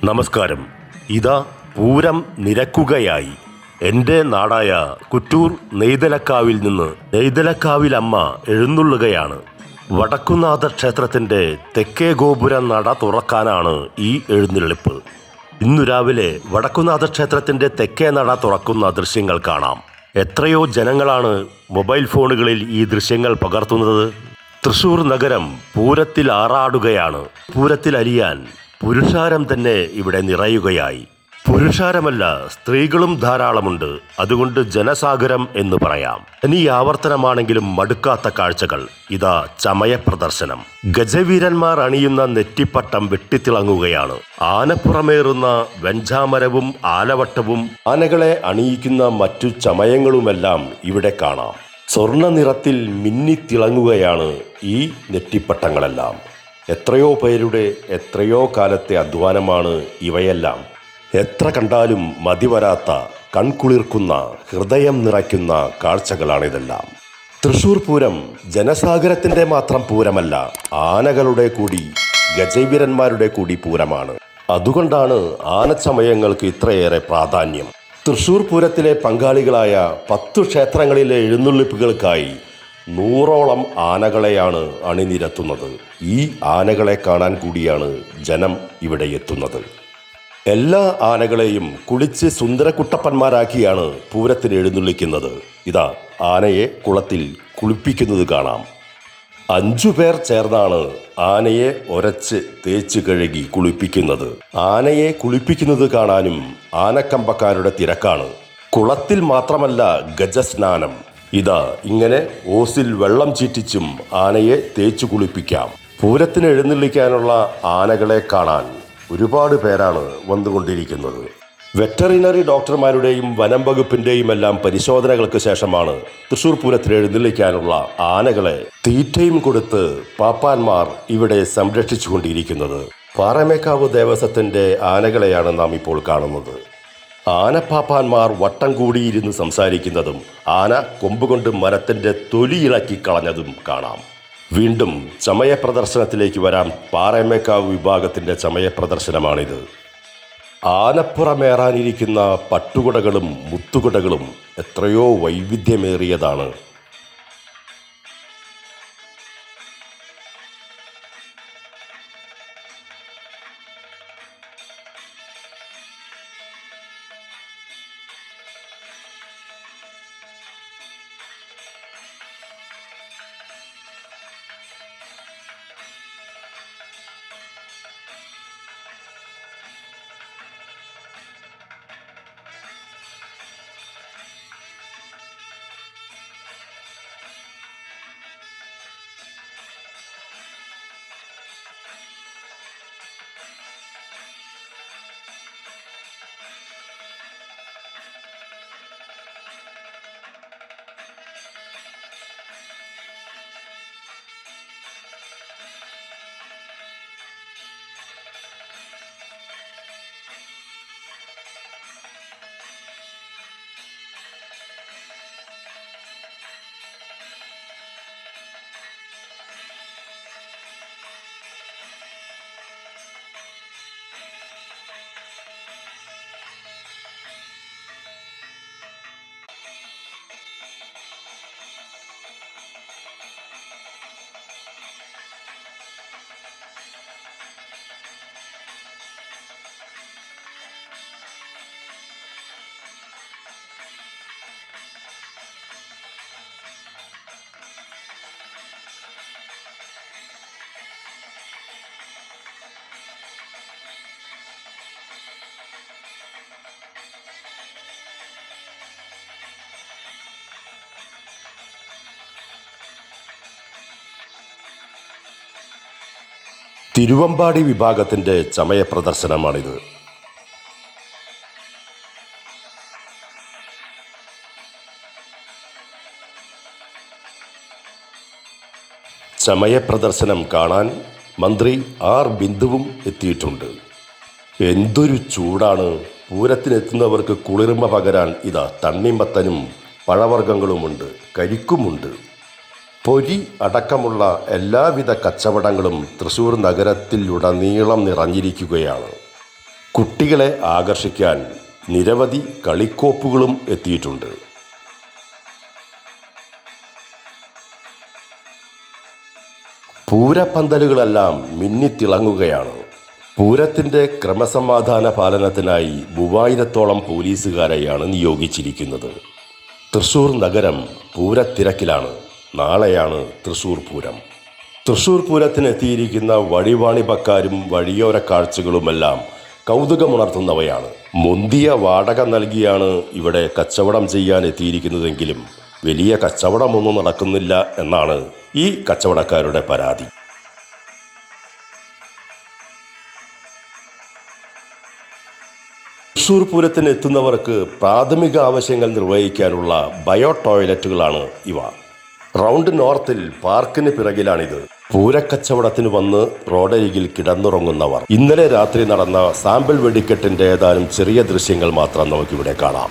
നമസ്കാരം. ഇതാ പൂരം നിരക്കുകയായി. എൻ്റെ നാടായ കുറ്റൂർ നെയ്തലക്കാവിൽ നിന്ന് നെയ്തലക്കാവിലമ്മ എഴുന്നള്ളുകയാണ്. വടക്കുംനാഥ ക്ഷേത്രത്തിൻ്റെ തെക്കേ ഗോപുര നട തുറക്കാനാണ് ഈ എഴുന്നള്ളിപ്പ്. ഇന്നു രാവിലെ വടക്കുംനാഥ ക്ഷേത്രത്തിൻ്റെ തെക്കേ നട തുറക്കുന്ന ദൃശ്യങ്ങൾ കാണാം. എത്രയോ ജനങ്ങളാണ് മൊബൈൽ ഫോണുകളിൽ ഈ ദൃശ്യങ്ങൾ പകർത്തുന്നത്. തൃശ്ശൂർ നഗരം പൂരത്തിൽ ആറാടുകയാണ്. പൂരത്തിൽ അലിയാൻ പുരുഷാരം തന്നെ ഇവിടെ നിറയുകയായി. പുരുഷാരമല്ല, സ്ത്രീകളും ധാരാളമുണ്ട്. അതുകൊണ്ട് ജനസാഗരം എന്ന് പറയാം. ഇനി ആവർത്തനമാണെങ്കിലും മടുക്കാത്ത കാഴ്ചകൾ. ഇതാ ചമയ പ്രദർശനം. ഗജവീരന്മാർ അണിയുന്ന നെറ്റിപ്പട്ടം വെട്ടിത്തിളങ്ങുകയാണ്. ആനപ്പുറമേറുന്ന വെഞ്ചാമരവും ആലവട്ടവും ആനകളെ അണിയിക്കുന്ന മറ്റു ചമയങ്ങളുമെല്ലാം ഇവിടെ കാണാം. സ്വർണ്ണ നിറത്തിൽ മിന്നിത്തിളങ്ങുകയാണ് ഈ നെറ്റിപ്പട്ടങ്ങളെല്ലാം. എത്രയോ പേരുടെ എത്രയോ കാലത്തെ അധ്വാനമാണ് ഇവയെല്ലാം. എത്ര കണ്ടാലും മതിവരാത്ത, കൺകുളിർക്കുന്ന, ഹൃദയം നിറയ്ക്കുന്ന കാഴ്ചകളാണിതെല്ലാം. തൃശ്ശൂർ പൂരം ജനസാഗരത്തിൻ്റെ മാത്രം പൂരമല്ല, ആനകളുടെ കൂടി, ഗജവീരന്മാരുടെ കൂടി പൂരമാണ്. അതുകൊണ്ടാണ് ആനച്ചമയങ്ങൾക്ക് ഇത്രയേറെ പ്രാധാന്യം. തൃശ്ശൂർ പൂരത്തിലെ പങ്കാളികളായ 10 ക്ഷേത്രങ്ങളിലെ എഴുന്നള്ളിപ്പുകൾക്കായി 100ഓളം ആനകളെയാണ് അണിനിരത്തുന്നത്. ഈ ആനകളെ കാണാൻ കൂടിയാണ് ജനം ഇവിടെ എത്തുന്നത്. എല്ലാ ആനകളെയും കുളിച്ച് സുന്ദരക്കുട്ടപ്പന്മാരാക്കിയാണ് പൂരത്തിന് എഴുന്നള്ളിക്കുന്നത്. ഇതാ ആനയെ കുളത്തിൽ കുളിപ്പിക്കുന്നത് കാണാം. 5 പേർ ചേർന്നാണ് ആനയെ ഒരച്ച് തേച്ച് കഴുകി കുളിപ്പിക്കുന്നത്. ആനയെ കുളിപ്പിക്കുന്നത് കാണാനും ആനക്കമ്പക്കാരുടെ തിരക്കാണ്. കുളത്തിൽ മാത്രമല്ല ഗജസ്നാനം. ഇതാ ഇങ്ങനെ ഓസിൽ വെള്ളം ചീറ്റിച്ചും ആനയെ തേച്ചു കുളിപ്പിക്കാം. പൂരത്തിന് എഴുന്നള്ളിക്കാനുള്ള ആനകളെ കാണാൻ ഒരുപാട് പേരാണ് വന്നുകൊണ്ടിരിക്കുന്നത്. വെറ്ററിനറി ഡോക്ടർമാരുടെയും വനം വകുപ്പിൻ്റെയും എല്ലാം പരിശോധനകൾക്ക് ശേഷമാണ് തൃശ്ശൂർ പൂരത്തിന് എഴുന്നള്ളിക്കാനുള്ള ആനകളെ തീറ്റയും കൊടുത്ത് പാപ്പാന്മാർ ഇവിടെ സംരക്ഷിച്ചുകൊണ്ടിരിക്കുന്നത്. പാറമേക്കാവ് ദേവസ്വത്തിൻ്റെ ആനകളെയാണ് നാം ഇപ്പോൾ കാണുന്നത്. ആനപ്പാപ്പാന്മാർ വട്ടം കൂടിയിരുന്ന് സംസാരിക്കുന്നതും ആന കൊമ്പുകൊണ്ട് മരത്തിൻ്റെ തൊലിയിളക്കി കളഞ്ഞതും കാണാം. വീണ്ടും ചമയ പ്രദർശനത്തിലേക്ക് വരാം. പാറമേക്കാവ് വിഭാഗത്തിൻ്റെ ചമയ പ്രദർശനമാണിത്. ആനപ്പുറമേറാനിരിക്കുന്ന പട്ടുകുടകളും മുത്തുകുടകളും എത്രയോ വൈവിധ്യമേറിയതാണ്. തിരുവമ്പാടി വിഭാഗത്തിൻ്റെ ചമയ പ്രദർശനമാണിത്. ചമയ പ്രദർശനം കാണാൻ മന്ത്രി ആർ ബിന്ദുവും എത്തിയിട്ടുണ്ട്. എന്തൊരു ചൂടാണ്! പൂരത്തിനെത്തുന്നവർക്ക് കുളിർമ പകരാൻ ഇതാ തണ്ണിമത്തനും പഴവർഗ്ഗങ്ങളുമുണ്ട്, കരിക്കുമുണ്ട്. പൊരി അടക്കമുള്ള എല്ലാവിധ കച്ചവടങ്ങളും തൃശ്ശൂർ നഗരത്തിലുടനീളം നിറഞ്ഞിരിക്കുകയാണ്. കുട്ടികളെ ആകർഷിക്കാൻ നിരവധി കളിക്കോപ്പുകളും എത്തിയിട്ടുണ്ട്. പൂരപ്പന്തലുകളെല്ലാം മിന്നിത്തിളങ്ങുകയാണ്. പൂരത്തിൻ്റെ ക്രമസമാധാന പാലനത്തിനായി 3000-ഓളം പോലീസുകാരെയാണ് നിയോഗിച്ചിരിക്കുന്നത്. തൃശ്ശൂർ നഗരം പൂരത്തിരക്കിലാണ്. നാളെയാണ് തൃശ്ശൂർ പൂരം. തൃശ്ശൂർ പൂരത്തിനെത്തിയിരിക്കുന്ന വഴിവാണിഭക്കാരും വഴിയോര കാഴ്ചകളുമെല്ലാം കൗതുകമുണർത്തുന്നവയാണ്. മുന്തിയ വാടക നൽകിയാണ് ഇവിടെ കച്ചവടം ചെയ്യാൻ എത്തിയിരിക്കുന്നതെങ്കിലും വലിയ കച്ചവടമൊന്നും നടക്കുന്നില്ല എന്നാണ് ഈ കച്ചവടക്കാരുടെ പരാതി. തൃശ്ശൂർ പൂരത്തിന് എത്തുന്നവർക്ക് പ്രാഥമിക ആവശ്യങ്ങൾ നിർവഹിക്കാനുള്ള ബയോ ടോയ്ലറ്റുകളാണ് ഇവ. റൗണ്ട് നോർത്തിൽ പാർക്കിന് പിറകിലാണിത്. പൂരക്കച്ചവടത്തിന് വന്ന് റോഡരികിൽ കിടന്നുറങ്ങുന്നവർ. ഇന്നലെ രാത്രി നടന്ന സാമ്പിൾ വെടിക്കെട്ടിൻ്റെ ഏതാനും ചെറിയ ദൃശ്യങ്ങൾ മാത്രം നമുക്കിവിടെ കാണാം.